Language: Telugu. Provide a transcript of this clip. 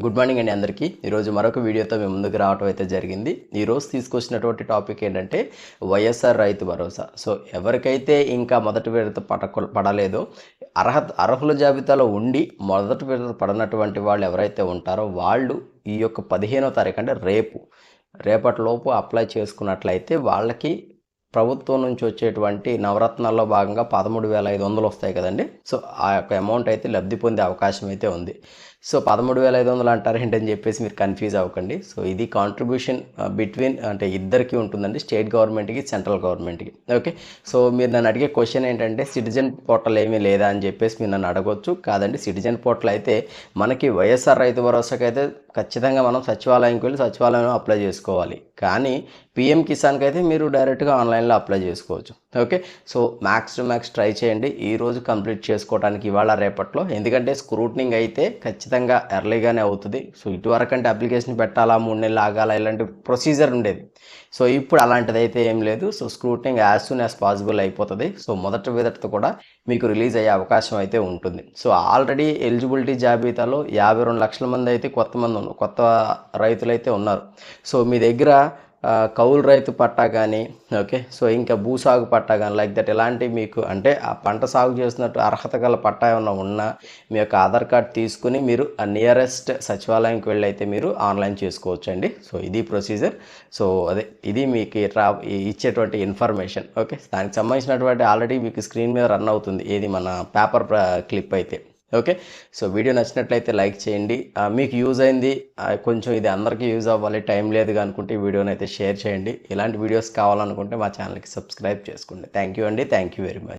గుడ్ మార్నింగ్ అండి అందరికీ. ఈరోజు మరొక వీడియోతో మేము ముందుకు రావడం అయితే జరిగింది. ఈరోజు తీసుకొచ్చినటువంటి టాపిక్ ఏంటంటే వైఎస్ఆర్ రైతు భరోసా. సో ఎవరికైతే ఇంకా మొదటి విడత పడలేదో అర్హుల జాబితాలో ఉండి మొదటి విడత పడనటువంటి వాళ్ళు ఎవరైతే ఉంటారో వాళ్ళు ఈ యొక్క 15వ తారీఖు అంటే రేపటిలోపు అప్లై చేసుకున్నట్లయితే వాళ్ళకి ప్రభుత్వం నుంచి వచ్చేటువంటి నవరత్నాల్లో భాగంగా 13,500 వస్తాయి కదండి. సో ఆ యొక్క అమౌంట్ అయితే లబ్ధి పొందే అవకాశం అయితే ఉంది. సో 13,500 అంటారు ఏంటని చెప్పేసి మీరు కన్ఫ్యూజ్ అవ్వకండి. సో ఇది కాంట్రిబ్యూషన్ బిట్వీన్ అంటే ఇద్దరికి ఉంటుందండి, స్టేట్ గవర్నమెంట్కి సెంట్రల్ గవర్నమెంట్కి. ఓకే, సో మీరు నన్ను అడిగే క్వశ్చన్ ఏంటంటే సిటిజన్ పోర్టల్ ఏమీ లేదా అని చెప్పేసి మీరు నన్ను అడగొచ్చు. కాదండి, సిటిజన్ పోర్టల్ అయితే మనకి వైఎస్ఆర్ రైతు భరోసాకి అయితే ఖచ్చితంగా మనం సచివాలయంకి వెళ్ళి సచివాలయంలో అప్లై చేసుకోవాలి. కానీ పిఎం కిసాన్కి అయితే మీరు డైరెక్ట్గా ఆన్లైన్లో అప్లై చేసుకోవచ్చు. Okay, so max to max try చేయండి ఈరోజు కంప్లీట్ చేసుకోవడానికి, ఇవాళ రేపట్లో. ఎందుకంటే స్క్రూట్నింగ్ అయితే ఖచ్చితంగా ఎర్లీగానే అవుతుంది. సో ఇటువరకు అంటే అప్లికేషన్ పెట్టాలా, 3 నెలలు ఆగాల, ఇలాంటి ప్రొసీజర్ ఉండేది. సో ఇప్పుడు అలాంటిది అయితే ఏం లేదు. So scrutiny as soon as possible అయిపోతుంది. సో మొదటి విడత కూడా మీకు రిలీజ్ అయ్యే అవకాశం అయితే ఉంటుంది. సో ఆల్రెడీ ఎలిజిబిలిటీ జాబితాలో 52 లక్షల మంది అయితే కొత్త రైతులైతే ఉన్నారు. సో మీ దగ్గర కౌలు రైతు పట్టా కానీ, ఓకే, సో ఇంకా భూసాగు పట్టా కానీ లైక్ దట్ ఇలాంటి మీకు అంటే ఆ పంట సాగు చేసినట్టు అర్హత గల పట్టా ఏమన్నా ఉన్నా మీ యొక్క ఆధార్ కార్డ్ తీసుకుని మీరు ఆ నియరెస్ట్ సచివాలయంకి వెళ్ళి అయితే మీరు ఆన్లైన్ చేసుకోవచ్చు అండి. సో ఇది ప్రొసీజర్. సో ఇది మీకు ఇచ్చేటువంటి ఇన్ఫర్మేషన్. ఓకే, దానికి సంబంధించినటువంటి ఆల్రెడీ మీకు స్క్రీన్ మీద రన్ అవుతుంది ఏది మన పేపర్ క్లిప్ అయితే. ఓకే, సో వీడియో నచ్చినట్లయితే లైక్ చేయండి. మీకు యూజ్ అయింది, కొంచెం ఇది అందరికీ యూజ్ అవ్వాలి, టైం లేదు అనుకుంటే ఈ వీడియోని అయితే షేర్ చేయండి. ఇలాంటి వీడియోస్ కావాలనుకుంటే మా ఛానల్కి సబ్స్క్రైబ్ చేసుకోండి. థ్యాంక్ యూ అండి, థ్యాంక్ యూ వెరీ మచ్.